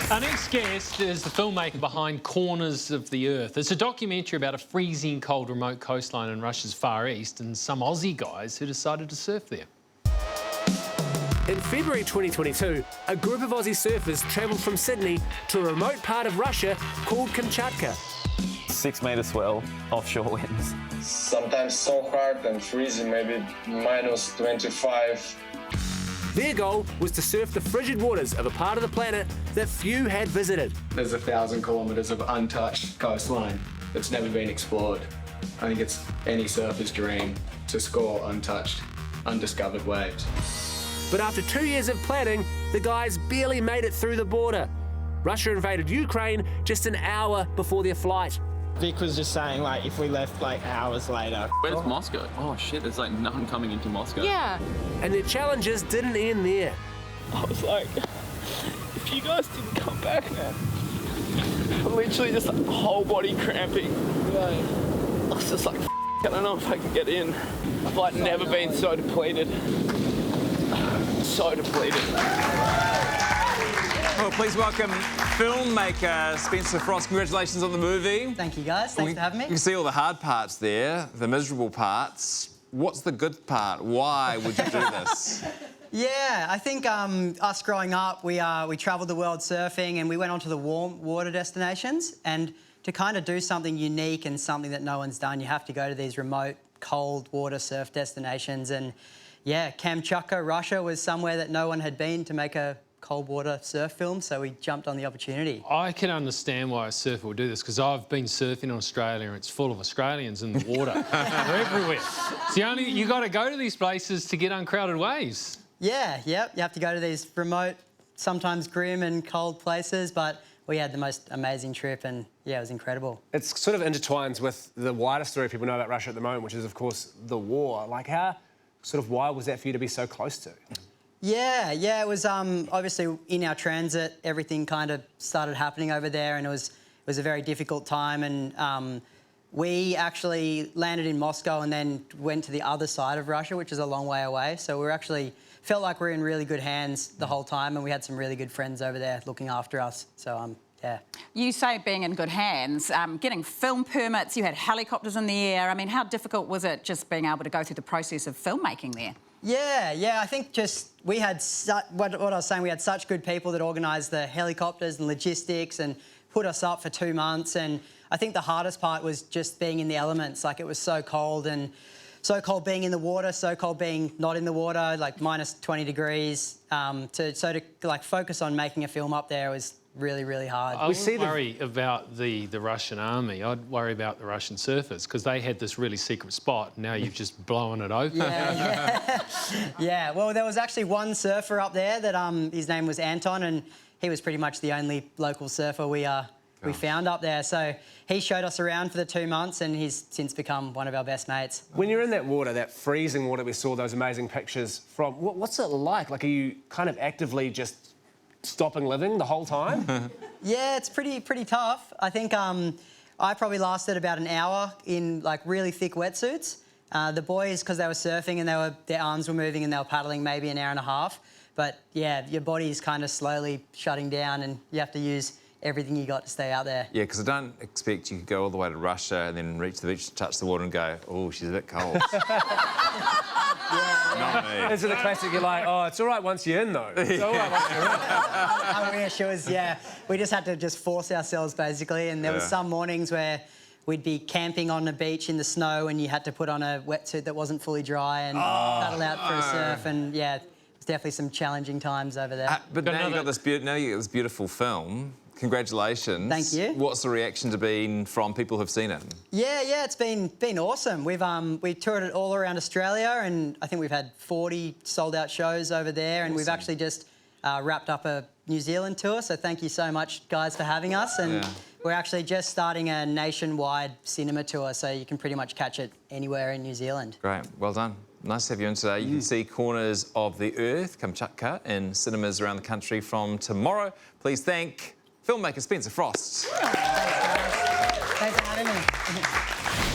Our next guest is the filmmaker behind Corners of the Earth. It's a documentary about a freezing cold remote coastline in Russia's Far East and some Aussie guys who decided to surf there. In February 2022, a group of Aussie surfers travelled from Sydney to a remote part of Russia called Kamchatka. 6 metre swell, offshore winds. Sometimes so hard and freezing, maybe minus 25. Their goal was to surf the frigid waters of a part of the planet that few had visited. There's 1,000 kilometres of untouched coastline that's never been explored. I think it's any surfer's dream to score untouched, undiscovered waves. But after 2 years of planning, the guys barely made it through the border. Russia invaded Ukraine just an hour before their flight. Vic was just saying, like, if we left, like, hours later. Where's Moscow? Oh, shit, there's, like, none coming into Moscow. Yeah. And their challenges didn't end there. I was like, if you guys didn't come back, man, literally just like, whole body cramping. I was just like, I don't know if I can get in. I've, like, never been so depleted. So depleted. Well, please welcome filmmaker Spencer Frost. Congratulations on the movie. Thank you, guys. Thanks for having me. You can see all the hard parts there, the miserable parts. What's the good part? Why would you do this? Yeah, I think us growing up, we travelled the world surfing and we went onto the warm water destinations. And to kind of do something unique and something that no one's done, you have to go to these remote, cold water surf destinations. And yeah, Kamchatka, Russia was somewhere that no one had been to make a cold water surf film, so we jumped on the opportunity. I can understand why a surfer would do this, because I've been surfing in Australia and it's full of Australians in the water. They're everywhere. It's you got to go to these places to get uncrowded waves. Yeah, yep. You have to go to these remote, sometimes grim and cold places, but we had the most amazing trip and, yeah, it was incredible. It's sort of intertwines with the wider story people know about Russia at the moment, which is, of course, the war. Like, why was that for you to be so close to? Yeah, it was obviously in our transit, everything kind of started happening over there and it was a very difficult time and we actually landed in Moscow and then went to the other side of Russia, which is a long way away. So we actually felt like we were in really good hands the whole time and we had some really good friends over there looking after us. So, yeah. You say being in good hands, getting film permits, you had helicopters in the air. I mean, how difficult was it just being able to go through the process of filmmaking there? Yeah, I think just we had what I was saying, we had such good people that organised the helicopters and logistics and put us up for 2 months. And I think the hardest part was just being in the elements. Like, it was so cold and so cold being in the water, so cold being not in the water, like minus 20 degrees. To like focus on making a film up there was really, really hard. I wouldn't worry about the Russian army. I'd worry about the Russian surfers because they had this really secret spot. And now you've just blown it open. Yeah. Well, there was actually one surfer up there that his name was Anton, and he was pretty much the only local surfer we found up there. So he showed us around for the 2 months, and he's since become one of our best mates. When you're in that water, that freezing water we saw those amazing pictures from, what's it like? Like, are you kind of actively just stopping living the whole time? Yeah, it's pretty tough. I think I probably lasted about an hour in like really thick wetsuits. The boys, because they were surfing and their arms were moving and they were paddling, maybe an hour and a half. But yeah, your body's kind of slowly shutting down and you have to use everything you got to stay out there. Yeah, because I don't expect you could go all the way to Russia and then reach the beach, touch the water and go, oh, she's a bit cold. Not me. Is it a classic, you're like, oh, it's all right once you're in, though. It's all right once you're in. I wish it was, yeah. We just had to just force ourselves, basically, and there was some mornings where we'd be camping on the beach in the snow and you had to put on a wetsuit that wasn't fully dry and paddle out for a surf, and, yeah, it's definitely some challenging times over there. But now you've got this beautiful film. Congratulations. Thank you. What's the reaction to been from people who've seen it? Yeah, it's been awesome. We toured it all around Australia, and I think we've had 40 sold-out shows over there, and we've actually just wrapped up a New Zealand tour. So thank you so much, guys, for having us. And we're actually just starting a nationwide cinema tour, so you can pretty much catch it anywhere in New Zealand. Great, well done. Nice to have you in today. You can see Corners of the Earth, Kamchatka, in cinemas around the country from tomorrow. Please thank filmmaker Spencer Frost. Thanks for having me.